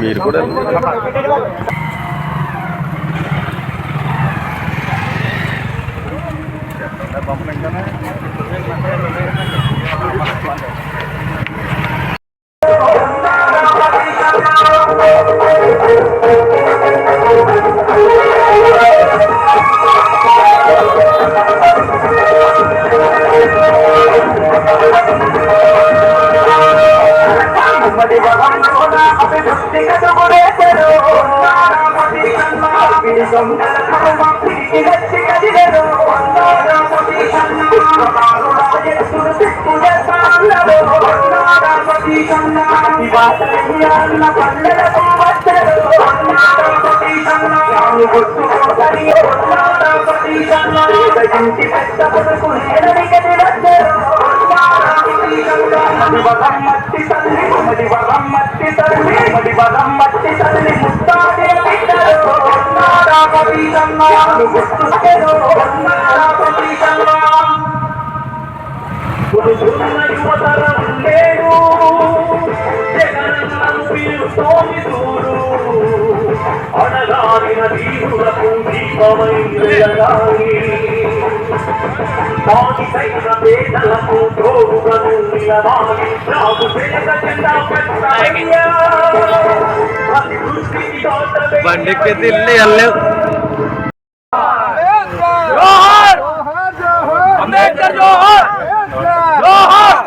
మీరు కూడా బండి के दिल्ली हल्ले जोहर अंबेडकर जोहर जोहर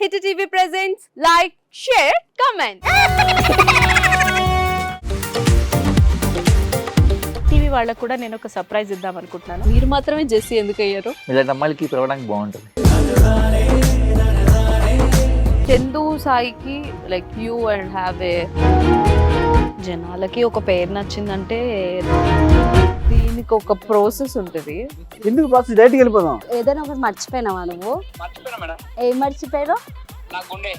Hit TV presents like, share, comment. TV వాళ్ళకు కూడా నేను ఒక సర్ప్రైజ్ ఇద్దాం అనుకుంటున్నాను. మీరు మాత్రమే జెస్సీ ఎందుకు అయ్యారు? ఇలాంటి అమ్మాయిలకి పిలవడానికి బాగుంటుంది. చందు సాయికి like you and have a జనాలకి ఒక పేరు నచ్చిందంటే దీనికి ఒక ప్రాసెస్ ఉంటుంది. ఎందుకు ప్రాసెస్ డైరెక్ట్‌గా వెళ్ళిపోదాం. ఏదైనా ఒకటి మర్చిపోయినావా నువ్వు? మర్చిపోయినా మేడం. ఏం మర్చిపోయావు? నా గుండె.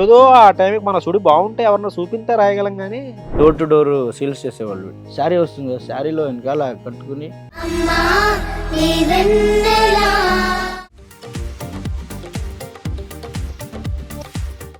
ఏదో ఆ టైంకి మన సుడి బాగుంటే ఎవరన్నా చూపింటే రాయగలం కానీ డోర్ టు డోర్ సేల్స్ చేసేవాళ్ళు. శారీ వస్తుంది, శారీలో వెనకాల కట్టుకుని